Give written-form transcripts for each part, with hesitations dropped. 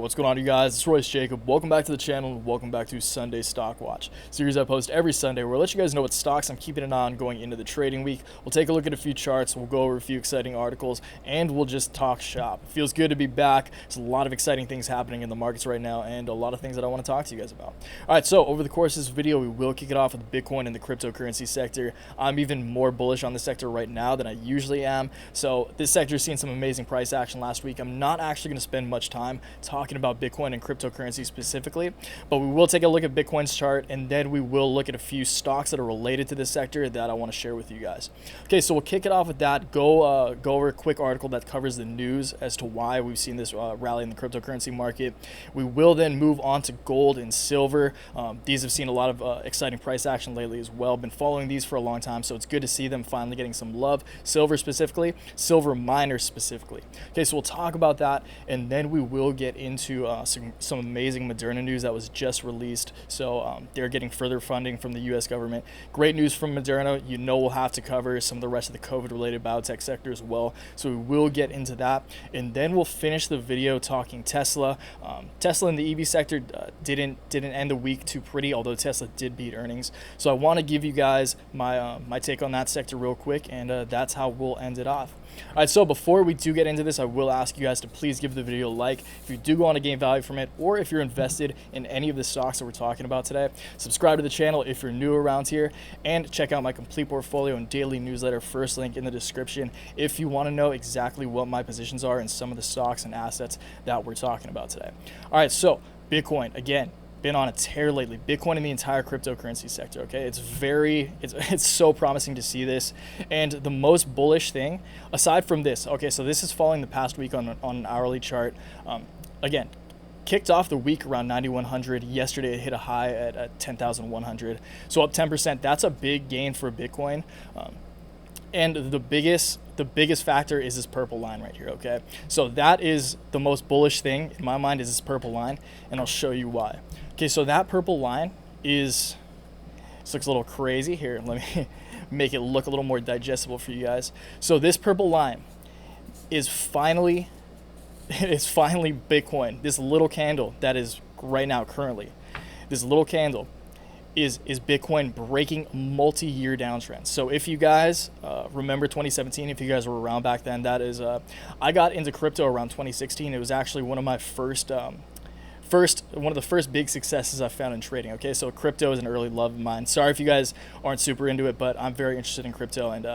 What's going on, you guys? It's Royce Jacob. Welcome back to the channel and welcome back to Sunday Stock Watch, series I post every Sunday where I let you guys know what stocks I'm keeping an eye on going into the trading week. We'll take a look at a few charts, we'll go over a few exciting articles, and we'll just talk shop. It feels good to be back. There's a lot of exciting things happening in the markets right now and a lot of things that I want to talk to you guys about. Alright, so over the course of this video, we will kick it off with Bitcoin and the cryptocurrency sector. I'm even more bullish on the sector right now than I usually am. So this sector has seen some amazing price action last week. I'm not actually going to spend much time talking about Bitcoin and cryptocurrency specifically, but we will take a look at Bitcoin's chart and then we will look at a few stocks that are related to this sector that I want to share with you guys. Okay, so we'll kick it off with that. Go over a quick article that covers the news as to why we've seen this rally in the cryptocurrency market. We will then move on to gold and silver. These have seen a lot of exciting price action lately as well. Been following these for a long time, so it's good to see them finally getting some love. Silver specifically, silver miners specifically. Okay, so we'll talk about that and then we will get into some amazing Moderna news that was just released. So they're getting further funding from the U.S. government. Great news from Moderna. You know, we'll have to cover some of the rest of the COVID-related biotech sector as well. So we will get into that, and then we'll finish the video talking Tesla. Tesla in the EV sector didn't end the week too pretty, although Tesla did beat earnings. So I want to give you guys my take on that sector real quick, and that's how we'll end it off. All right, so before we do get into this, I will ask you guys to please give the video a like if you do go on to gain value from it, or if you're invested in any of the stocks that we're talking about today. Subscribe to the channel if you're new around here, and check out my complete portfolio and daily newsletter, first link in the description, if you want to know exactly what my positions are in some of the stocks and assets that we're talking about today. All right, so Bitcoin, again, been on a tear lately. Bitcoin in the entire cryptocurrency sector. Okay, it's so promising to see this. And the most bullish thing, aside from this, okay, so this is following the past week on an hourly chart. Again, kicked off the week around 9,100. Yesterday it hit a high at 10,100. So up 10%. That's a big gain for Bitcoin. And the biggest factor is this purple line right here, okay? So that is the most bullish thing in my mind, is this purple line, and I'll show you why. Okay, so that purple line this looks a little crazy. Here, let me make it look a little more digestible for you guys. So this purple line is finally Bitcoin. This little candle that is right now currently, this little candle is Bitcoin breaking multi-year downtrends. So if you guys remember 2017, if you guys were around back then, that is I got into crypto around 2016. It was actually one of my one of the first big successes I found in trading. Okay, so crypto is an early love of mine. Sorry if you guys aren't super into it, but I'm very interested in crypto, and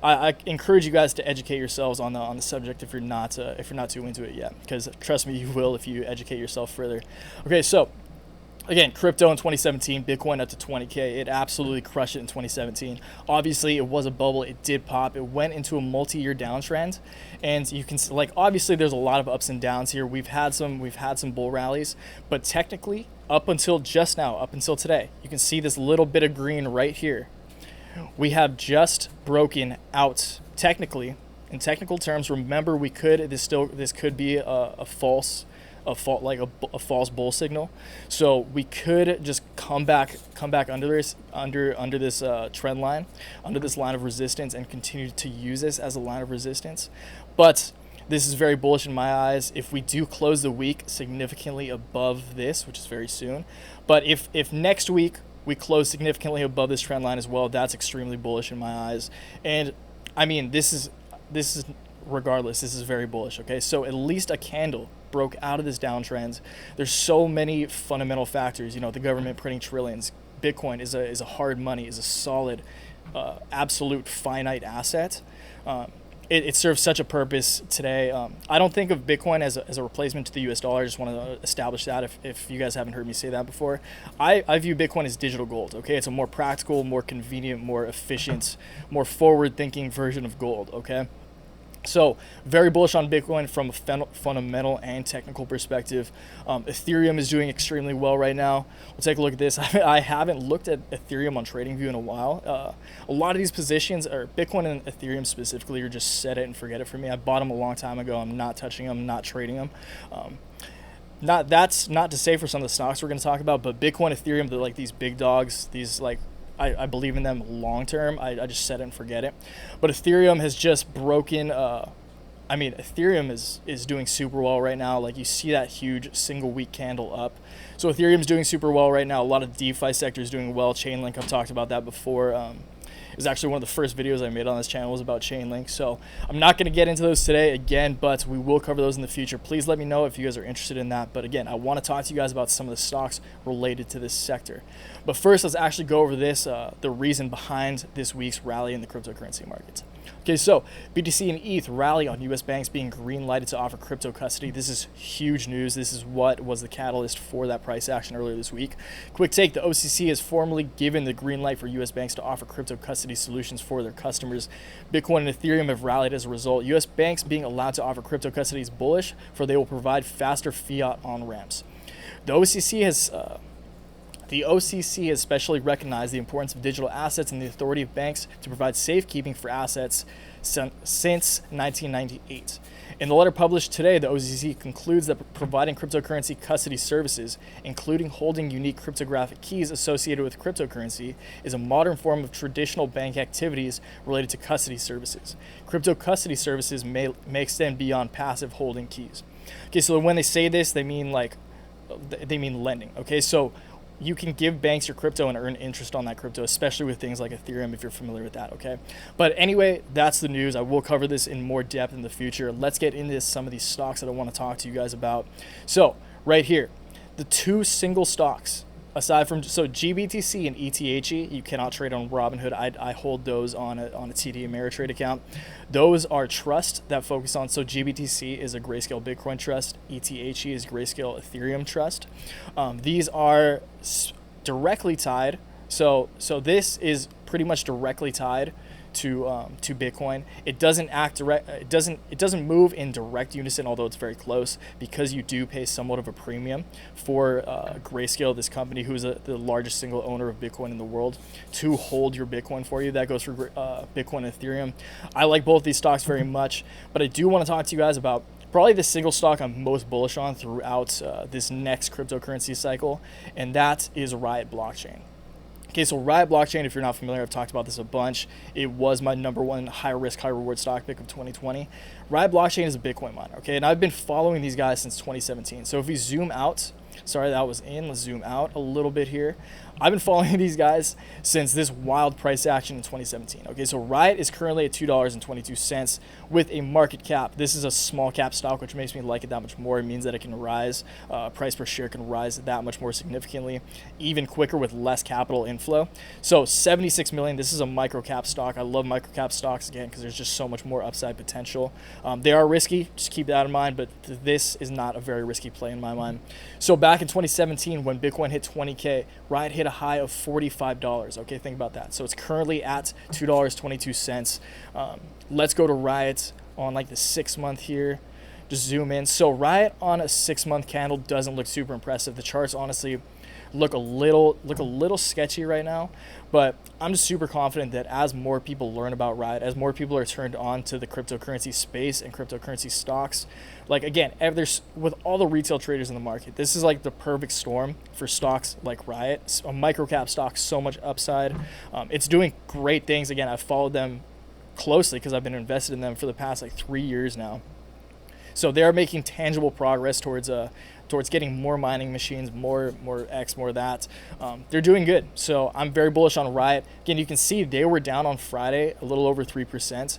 I encourage you guys to educate yourselves on the subject if you're not too into it yet, because trust me, you will if you educate yourself further. Okay, so again, crypto in 2017, Bitcoin up to 20K. It absolutely crushed it in 2017. Obviously, it was a bubble. It did pop. It went into a multi-year downtrend, and you can obviously there's a lot of ups and downs here. We've had some bull rallies, but technically, up until just now, up until today, you can see this little bit of green right here. We have just broken out technically. In technical terms, remember this could be a false bull signal, so we could just come back under this trend line, under this line of resistance, and continue to use this as a line of resistance. But this is very bullish in my eyes. If we do close the week significantly above this, which is very soon, but if next week we close significantly above this trend line as well, that's extremely bullish in my eyes. And I mean, this is regardless, this is very bullish. Okay, so at least a candle broke out of this downtrend. There's so many fundamental factors. You know, the government printing trillions. Bitcoin is a hard money, is a solid, absolute finite asset. It serves such a purpose today. I don't think of Bitcoin as a replacement to the US dollar. I just want to establish that if you guys haven't heard me say that before. I view Bitcoin as digital gold. Okay, it's a more practical, more convenient, more efficient, more forward-thinking version of gold. Okay. So very bullish on Bitcoin from a fundamental and technical perspective. Ethereum is doing extremely well right now. We'll take a look at this. I haven't looked at Ethereum on TradingView in a while. A lot of these positions, or Bitcoin and Ethereum specifically, are just set it and forget it for me. I bought them a long time ago. I'm not touching them, not trading them. That's not to say for some of the stocks we're going to talk about, but Bitcoin, Ethereum, they're like these big dogs, these like I believe in them long term. I just set it and forget it. But Ethereum has just broken I mean, Ethereum is doing super well right now. Like, you see that huge single week candle up. So Ethereum's doing super well right now. A lot of the DeFi sector is doing well. Chainlink, I've talked about that before. It was actually one of the first videos I made on this channel was about Chainlink. So I'm not going to get into those today again, but we will cover those in the future. Please let me know if you guys are interested in that. But again, I want to talk to you guys about some of the stocks related to this sector. But first, let's actually go over this, the reason behind this week's rally in the cryptocurrency markets. Okay, so BTC and ETH rally on U.S. banks being green-lighted to offer crypto custody. This is huge news. This is what was the catalyst for that price action earlier this week. Quick take, the OCC has formally given the green light for U.S. banks to offer crypto custody solutions for their customers. Bitcoin and Ethereum have rallied as a result. U.S. banks being allowed to offer crypto custody is bullish, for they will provide faster fiat on-ramps. The OCC has specially recognized the importance of digital assets and the authority of banks to provide safekeeping for assets since 1998. In the letter published today, the OCC concludes that providing cryptocurrency custody services, including holding unique cryptographic keys associated with cryptocurrency, is a modern form of traditional bank activities related to custody services. Crypto custody services may extend beyond passive holding keys. Okay, so when they say this, they mean lending. Okay, so you can give banks your crypto and earn interest on that crypto, especially with things like Ethereum, if you're familiar with that, okay? But anyway, that's the news. I will cover this in more depth in the future. Let's get into some of these stocks that I want to talk to you guys about. So right here, the two single stocks, aside from, so GBTC and ETHE, you cannot trade on Robinhood. I hold those on a TD Ameritrade account. Those are trusts that focus on, so GBTC is a Grayscale Bitcoin trust. ETHE is Grayscale Ethereum trust. These are directly tied. So this is pretty much directly tied to Bitcoin. It doesn't act direct. It doesn't move in direct unison, although it's very close, because you do pay somewhat of a premium for Grayscale, this company who is the largest single owner of Bitcoin in the world, to hold your Bitcoin for you. That goes for Bitcoin and Ethereum. I like both these stocks very much, but I do want to talk to you guys about probably the single stock I'm most bullish on throughout this next cryptocurrency cycle, and that is Riot Blockchain. Okay, so Riot Blockchain, if you're not familiar, I've talked about this a bunch. It was my number one high risk, high reward stock pick of 2020. Riot Blockchain is a Bitcoin miner, okay? And I've been following these guys since 2017. So if we zoom out, sorry, that was in, let's zoom out a little bit here. I've been following these guys since this wild price action in 2017. Okay, so Riot is currently at $2.22 with a market cap. This is a small cap stock, which makes me like it that much more. It means that it can rise, price per share can rise that much more significantly, even quicker with less capital inflow. So 76 million, this is a micro cap stock. I love micro cap stocks, again, because there's just so much more upside potential. They are risky, just keep that in mind, but this is not a very risky play in my mind. So back in 2017, when Bitcoin hit 20K, Riot hit a high of $45. Okay, think about that. So it's currently at $2.22. Let's go to Riot on like the 6 month here. Just zoom in. So Riot on a 6-month candle doesn't look super impressive. The charts honestly look a little sketchy right now, but I'm just super confident that as more people learn about Riot, as more people are turned on to the cryptocurrency space and cryptocurrency stocks, like again, there's, with all the retail traders in the market, this is like the perfect storm for stocks like Riot, a microcap stock, so much upside. It's doing great things. Again, I've followed them closely because I've been invested in them for the past like 3 years now. So they're making tangible progress towards getting more mining machines, more X, more that. They're doing good. So I'm very bullish on Riot. Again, you can see they were down on Friday, a little over 3%.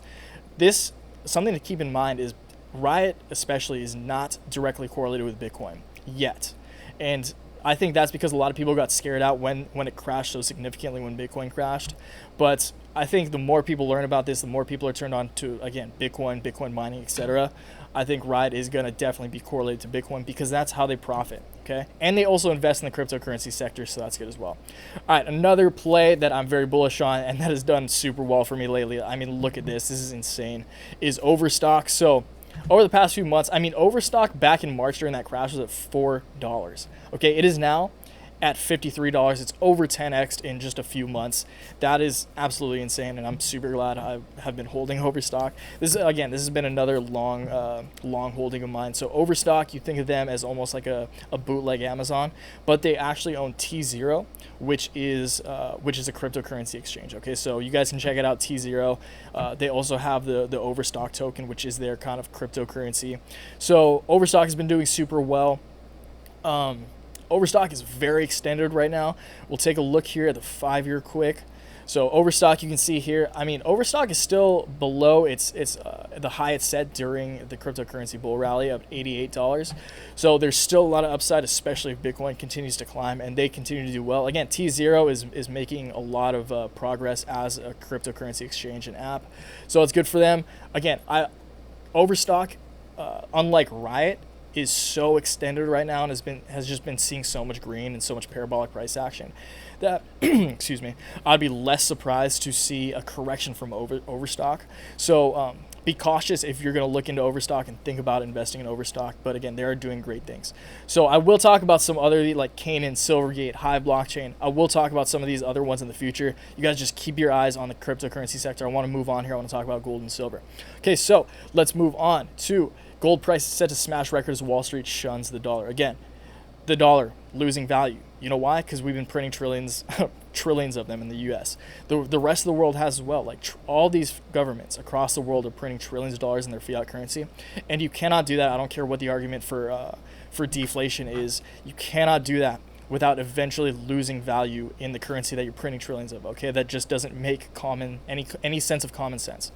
This, something to keep in mind is Riot especially is not directly correlated with Bitcoin yet. And I think that's because a lot of people got scared out when it crashed so significantly, when Bitcoin crashed. But I think the more people learn about this, the more people are turned on to, again, Bitcoin mining, etc. I think Riot is going to definitely be correlated to Bitcoin because that's how they profit, okay? And they also invest in the cryptocurrency sector, so that's good as well. All right, another play that I'm very bullish on and that has done super well for me lately, I mean, look at this. This is insane, is Overstock. So over the past few months, I mean, Overstock back in March during that crash was at $4. Okay, it is now at $53. It's over 10x in just a few months. That is absolutely insane, and I'm super glad I have been holding Overstock. This has been another long holding of mine. So Overstock, you think of them as almost like a bootleg Amazon, but they actually own T0, which is a cryptocurrency exchange. Okay, so you guys can check it out, T0. They also have the Overstock token, which is their kind of cryptocurrency. So Overstock has been doing super well. Overstock is very extended right now. We'll take a look here at the 5-year quick. So Overstock, you can see here, I mean, Overstock is still below its the high it set during the cryptocurrency bull rally of $88. So there's still a lot of upside, especially if Bitcoin continues to climb and they continue to do well. Again, T0 is making a lot of progress as a cryptocurrency exchange and app. So it's good for them. Again, Overstock, unlike Riot, is so extended right now and has just been seeing so much green and so much parabolic price action that excuse me, I'd be less surprised to see a correction from Overstock. So be cautious if you're going to look into Overstock and think about investing in Overstock. But again, they are doing great things. So I will talk about some other like Canaan, Silvergate, Hive Blockchain. I will talk about some of these other ones in the future. You guys just keep your eyes on the cryptocurrency sector. I want to move on here. I want to talk about gold and silver. Okay, so let's move on to gold price is set to smash records. Wall Street shuns the dollar. Again, the dollar losing value. You know why? Because we've been printing trillions of them in the U.S. The rest of the world has as well. Like all these governments across the world are printing trillions of dollars in their fiat currency, and you cannot do that. I don't care what the argument for deflation is. You cannot do that without eventually losing value in the currency that you're printing trillions of. Okay, that just doesn't make any sense of common sense.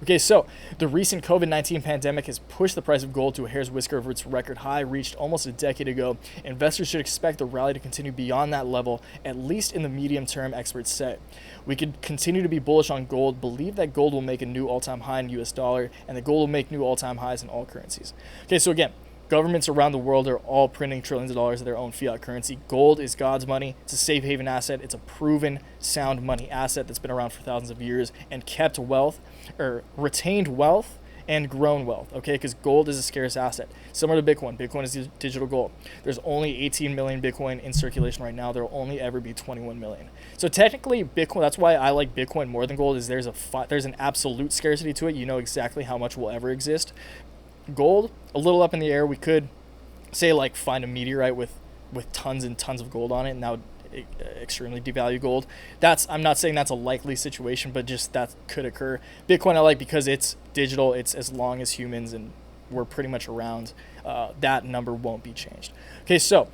Okay, so the recent COVID-19 pandemic has pushed the price of gold to a hair's whisker over its record high reached almost a decade ago. Investors should expect the rally to continue beyond that level, at least in the medium term, experts say. We could continue to be bullish on gold, believe that gold will make a new all-time high in US dollar, and that gold will make new all-time highs in all currencies. Okay, so again, governments around the world are all printing trillions of dollars of their own fiat currency. Gold is God's money. It's a safe haven asset. It's a proven sound money asset that's been around for thousands of years and kept wealth, or retained wealth and grown wealth, okay? Because gold is a scarce asset. Similar to Bitcoin. Bitcoin is digital gold. There's only 18 million Bitcoin in circulation right now. There will only ever be 21 million. So technically, Bitcoin, that's why I like Bitcoin more than gold, is there's an absolute scarcity to it. You know exactly how much will ever exist. Gold, a little up in the air. We could say like find a meteorite with tons and tons of gold on it, and that would extremely devalue gold. I'm not saying that's a likely situation, but just that could occur. Bitcoin I like because it's digital, it's as long as humans, and we're pretty much around. That number won't be changed. Okay, so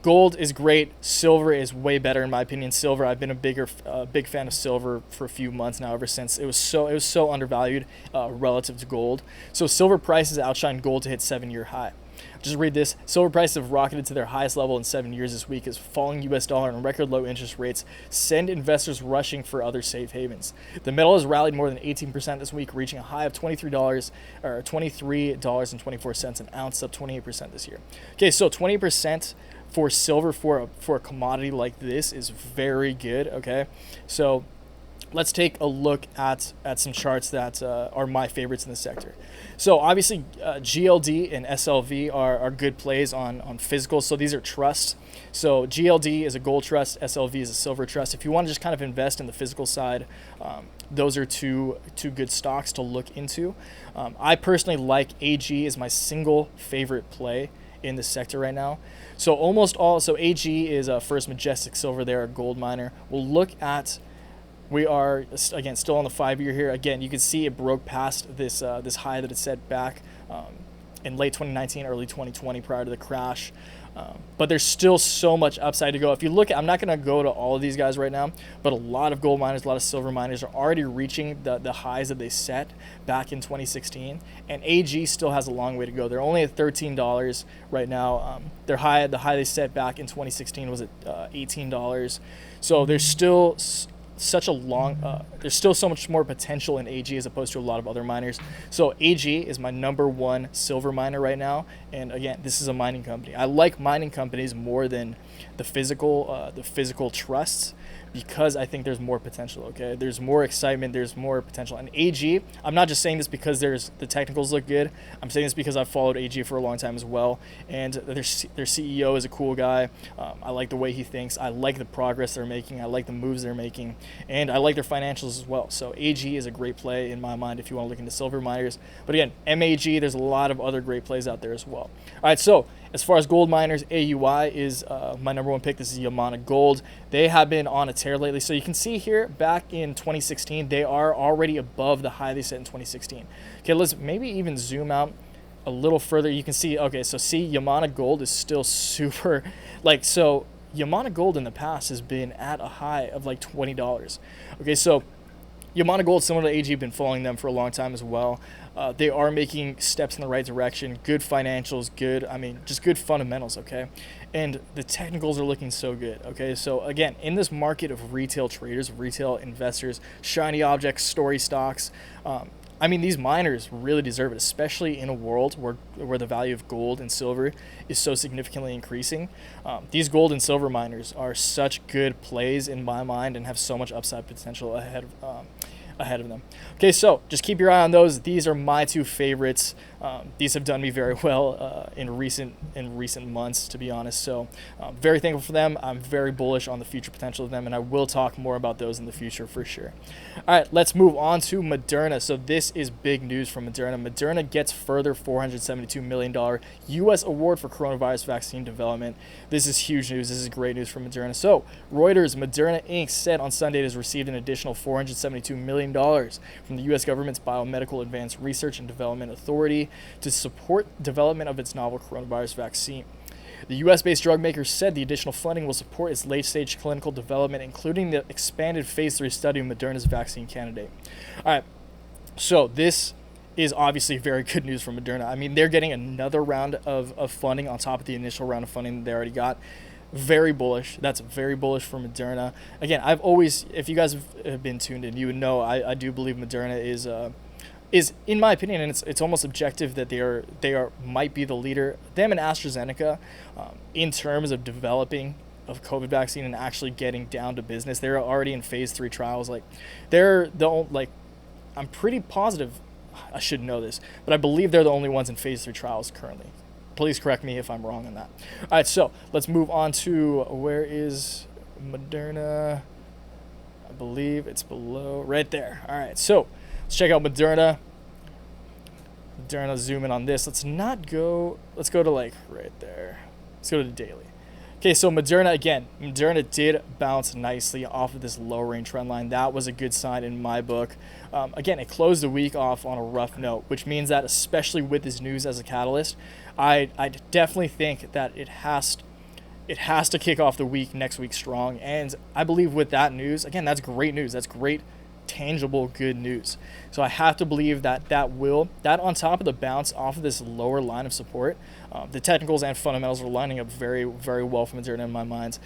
gold is great. Silver is way better in my opinion. Silver, I've been a big fan of silver for a few months now, ever since it was so undervalued relative to gold. So silver prices outshine gold to hit 7-year high. Just read this. Silver prices have rocketed to their highest level in 7 years this week as falling US dollar and record low interest rates send investors rushing for other safe havens. The metal has rallied more than 18% this week, reaching a high of $23.24 an ounce, up 28% this year. Okay, so 20% for silver for a commodity like this is very good. Okay, so let's take a look at some charts that are my favorites in the sector. So obviously GLD and SLV are good plays on physical. So these are trusts. So GLD is a gold trust, SLV is a silver trust. If you want to just kind of invest in the physical side, those are two good stocks to look into. I personally like AG as my single favorite play in the sector right now. So AG is First Majestic Silver. They're a gold miner. We'll look at, we are again still on the 5-year here. Again, you can see it broke past this high that it set back in late 2019, early 2020, prior to the crash. But there's still so much upside to go. If you look at, I'm not going to go to all of these guys right now, but a lot of gold miners, a lot of silver miners are already reaching the highs that they set back in 2016. And AG still has a long way to go. They're only at $13 right now. The high they set back in 2016 was at $18. So there's still there's still so much more potential in AG as opposed to a lot of other miners. So AG is my #1 silver miner right now. And again, this is a mining company. I like mining companies more than the physical trusts, because I think there's more potential, okay? There's more excitement, there's more potential. And AG, I'm not just saying this because the technicals look good. I'm saying this because I've followed AG for a long time as well, and their CEO is a cool guy. I like the way he thinks. I like the progress they're making. I like the moves they're making, and I like their financials as well. So AG is a great play in my mind if you want to look into silver miners. But again, MAG, there's a lot of other great plays out there as well. All right, so as far as gold miners, AUI is my number one pick. This is Yamana Gold. They have been on a tear lately. So you can see here back in 2016, they are already above the high they set in 2016. Okay, let's maybe even zoom out a little further. You can see, okay, so see Yamana Gold is still super, like, so Yamana Gold in the past has been at a high of like $20. Okay, so Yamana Gold, similar to AG, been following them for a long time as well. They are making steps in the right direction, good financials, just good fundamentals, okay? And the technicals are looking so good, okay? So again, in this market of retail traders, retail investors, shiny objects, story stocks, these miners really deserve it, especially in a world where the value of gold and silver is so significantly increasing. These gold and silver miners are such good plays in my mind and have so much upside potential ahead of them. Okay, so just keep your eye on those. These are my two favorites. These have done me very well in recent months, to be honest. So very thankful for them. I'm very bullish on the future potential of them, and I will talk more about those in the future for sure. All right, let's move on to Moderna. So this is big news from Moderna. Moderna gets further $472 million U.S. award for coronavirus vaccine development. This is huge news. This is great news for Moderna. So Reuters, Moderna Inc. said on Sunday it has received an additional $472 million from the U.S. government's Biomedical Advanced Research and Development Authority to support development of its novel coronavirus vaccine. The U.S.-based drug maker said the additional funding will support its late-stage clinical development, including the expanded Phase 3 study of Moderna's vaccine candidate. All right, so this is obviously very good news for Moderna. They're getting another round of funding on top of the initial round of funding they already got. Very bullish. That's very bullish for Moderna. Again, I've always, if you guys have been tuned in, you would know I do believe Moderna is, in my opinion, and it's almost objective, that they might be the leader, them and AstraZeneca, in terms of developing of COVID vaccine and actually getting down to business. They're already in Phase 3 trials. I'm pretty positive, I should know this, but I believe they're the only ones in Phase 3 trials currently. Please correct me if I'm wrong on that. All right, so let's move on to, where is Moderna? I believe it's below, right there. All right, so let's check out Moderna. Moderna, zoom in on this. Let's go to like right there. Let's go to the daily. Okay, so Moderna did bounce nicely off of this lowering trend line. That was a good sign in my book. Again, it closed the week off on a rough note, which means that, especially with this news as a catalyst, I definitely think that it has to kick off the week next week strong. And I believe with that news, again, that's great news. That's great, tangible, good news. So I have to believe that on top of the bounce off of this lower line of support, the technicals and fundamentals are lining up very, very well for Moderna in my mind.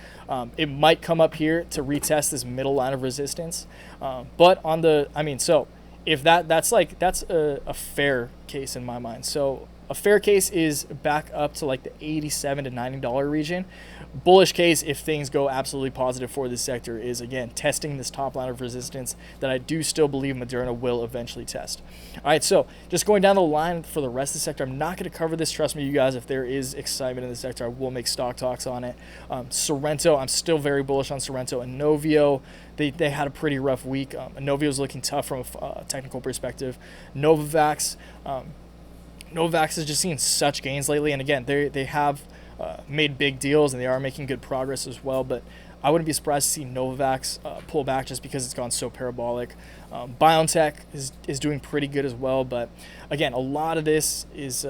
It might come up here to retest this middle line of resistance, but on the, so if that's a fair case in my mind. So a fair case is back up to like the $87 to $90 region. Bullish case, if things go absolutely positive for this sector, is again testing this top line of resistance that I do still believe Moderna will eventually test. All right, so just going down the line for the rest of the sector, I'm not going to cover this. Trust me, you guys, if there is excitement in the sector, I will make stock talks on it. Sorrento, I'm still very bullish on Sorrento. And Novio, they had a pretty rough week. Novio is looking tough from a technical perspective. Novavax has just seen such gains lately, and again, they have made big deals and they are making good progress as well, but I wouldn't be surprised to see Novavax pull back just because it's gone so parabolic. Biotech is doing pretty good as well, but again, a lot of this is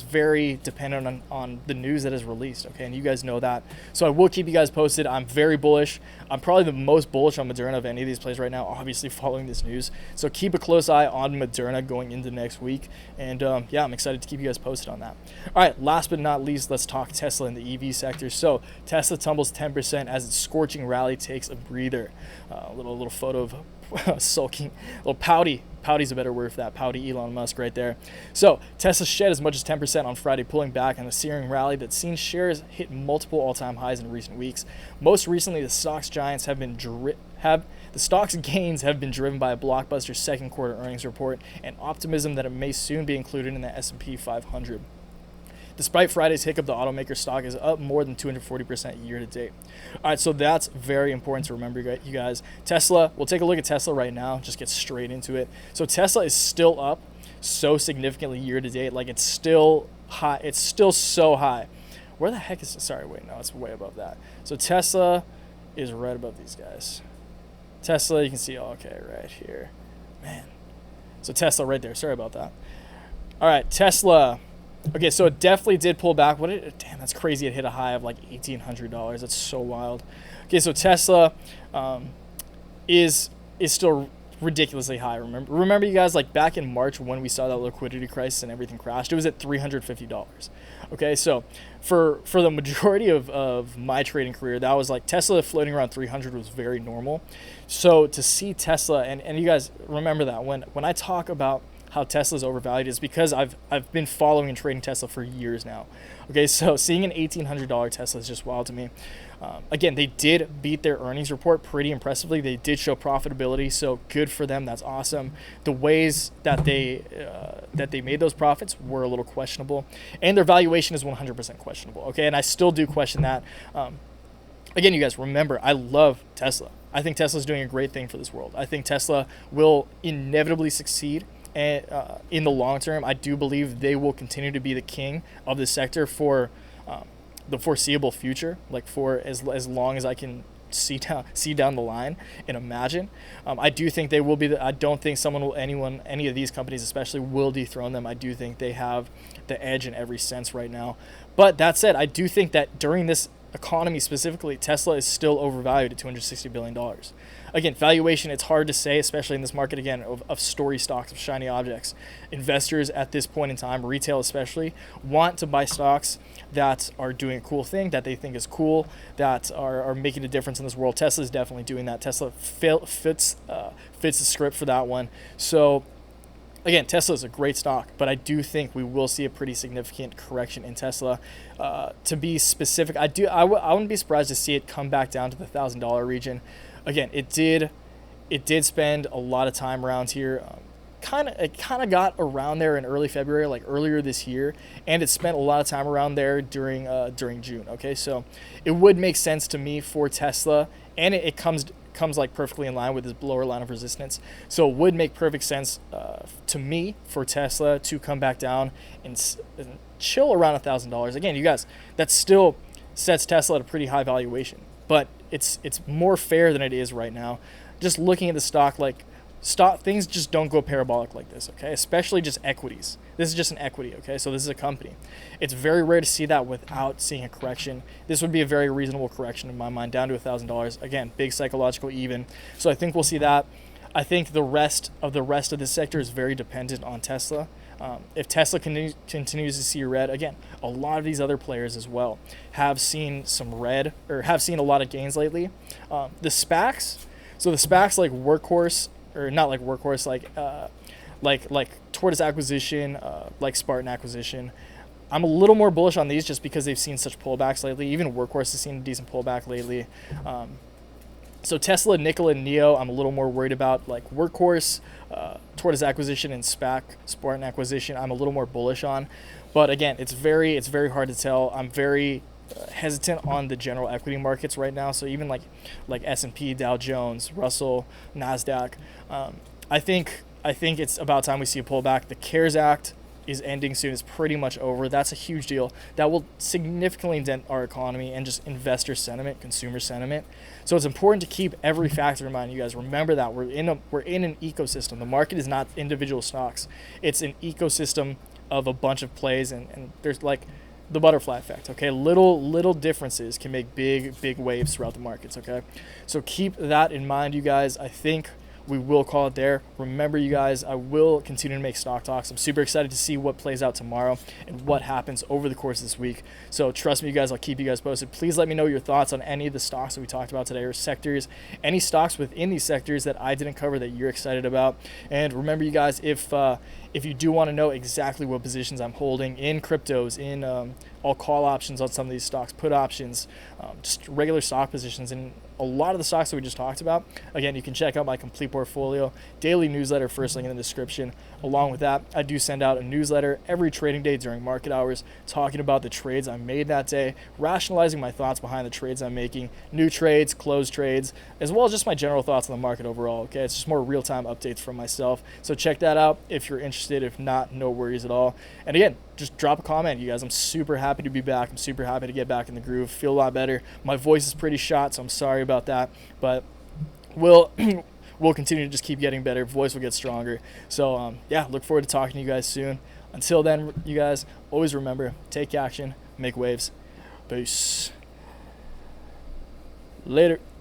very dependent on the news that is released, okay? And you guys know that. So I will keep you guys posted. I'm very bullish. I'm probably the most bullish on Moderna of any of these plays right now, obviously following this news. So keep a close eye on Moderna going into next week. And I'm excited to keep you guys posted on that. All right, last but not least, let's talk Tesla in the EV sector. So Tesla tumbles 10% as its scorching rally takes a breather. A little photo of sulking, little pouty Pouty's a better word for that. Pouty Elon Musk right there. So Tesla shed as much as 10% on Friday, pulling back on a searing rally that's seen shares hit multiple all-time highs in recent weeks. Most recently, the stock's gains have been driven by a blockbuster second quarter earnings report and optimism that it may soon be included in the S&P 500. Despite Friday's hiccup, the automaker stock is up more than 240% year to date. All right, so that's very important to remember, you guys. Tesla, we'll take a look at Tesla right now, just get straight into it. So Tesla is still up so significantly year to date. Like, it's still high. It's still so high. Where the heck is it? Sorry, wait, no, it's way above that. So Tesla is right above these guys. Tesla, you can see, okay, right here. Man. So Tesla right there. Sorry about that. All right, Tesla. Okay, so it definitely did pull back. Damn, that's crazy. It hit a high of like $1,800. That's so wild. Okay, so Tesla is still ridiculously high. Remember, you guys, like back in March when we saw that liquidity crisis and everything crashed, it was at $350. Okay, so for the majority of my trading career, that was like Tesla floating around 300 was very normal. So to see Tesla, and you guys remember that when I talk about how Tesla's overvalued is because I've been following and trading Tesla for years now. Okay, so seeing an $1,800 Tesla is just wild to me. Again, they did beat their earnings report pretty impressively. They did show profitability, so good for them. That's awesome. The ways that they made those profits were a little questionable, and their valuation is 100% questionable. Okay, and I still do question that. Again, you guys remember, I love Tesla. I think Tesla's doing a great thing for this world. I think Tesla will inevitably succeed. And in the long term, I do believe they will continue to be the king of this sector for the foreseeable future, like for as long as I can see down the line and imagine. I do think they will be. I don't think any of these companies especially will dethrone them. I do think they have the edge in every sense right now. But that said, I do think that during this economy specifically, Tesla is still overvalued at $260 billion. Again, valuation, it's hard to say, especially in this market, again, of story stocks, of shiny objects. Investors at this point in time, retail especially, want to buy stocks that are doing a cool thing, that they think is cool, that are making a difference in this world. Tesla is definitely doing that. Tesla fits the script for that one. So again, Tesla is a great stock, but I do think we will see a pretty significant correction in Tesla. To be specific, I wouldn't be surprised to see it come back down to the $1,000 region. Again, it did spend a lot of time around here. It kind of got around there in early February, like earlier this year, and it spent a lot of time around there during June. Okay, so it would make sense to me for Tesla, and it comes like perfectly in line with this lower line of resistance. So it would make perfect sense to me for Tesla to come back down and chill around $1,000. Again, you guys, that still sets Tesla at a pretty high valuation, but it's more fair than it is right now. Just looking at the stock, things just don't go parabolic like this, okay? Especially just equities. This is just an equity, okay? So this is a company. It's very rare to see that without seeing a correction. This would be a very reasonable correction in my mind, down to $1,000. Again, big psychological even. So I think we'll see that. I think the rest of this sector is very dependent on Tesla. If Tesla continues to see red, again, a lot of these other players as well have seen some red, or have seen a lot of gains lately. The SPACs, so the SPACs like Workhorse, or not like Workhorse, like Tortoise acquisition, like Spartan acquisition. I'm a little more bullish on these just because they've seen such pullbacks lately. Even Workhorse has seen a decent pullback lately. So Tesla, Nikola, and Neo, I'm a little more worried about. Like Workhorse, Tortoise acquisition, and Spartan acquisition, I'm a little more bullish on. But again, it's very hard to tell. I'm very hesitant on the general equity markets right now. So even like S&P, Dow Jones, Russell, NASDAQ, I think it's about time we see a pullback. The CARES Act is ending soon. It's pretty much over. That's a huge deal. That will significantly dent our economy and just investor sentiment, consumer sentiment. So it's important to keep every factor in mind. You guys remember that we're in an ecosystem. The market is not individual stocks. It's an ecosystem of a bunch of plays, and there's like the butterfly effect. Okay, little differences can make big waves throughout the markets. Okay, so keep that in mind, you guys. I think we will call it there. Remember, you guys, I will continue to make stock talks. I'm super excited to see what plays out tomorrow and what happens over the course of this week. So trust me, you guys, I'll keep you guys posted. Please let me know your thoughts on any of the stocks that we talked about today or sectors, any stocks within these sectors that I didn't cover that you're excited about. And remember, you guys, if you do want to know exactly what positions I'm holding in cryptos, in all call options on some of these stocks, put options, just regular stock positions, and a lot of the stocks that we just talked about, again, you can check out my complete portfolio daily newsletter, first link in the description. Along with that, I do send out a newsletter every trading day during market hours talking about the trades I made that day, rationalizing my thoughts behind the trades I'm making, new trades, closed trades, as well as just my general thoughts on the market overall. Okay, it's just more real-time updates from myself. So check that out if you're interested. If not, no worries at all. And again, just drop a comment, you guys. I'm super happy to be back. I'm super happy to get back in the groove. Feel a lot better. My voice is pretty shot, so I'm sorry about that. But we'll continue to just keep getting better. Voice will get stronger. So yeah, look forward to talking to you guys soon. Until then, you guys, always remember, take action, make waves. Peace. Later.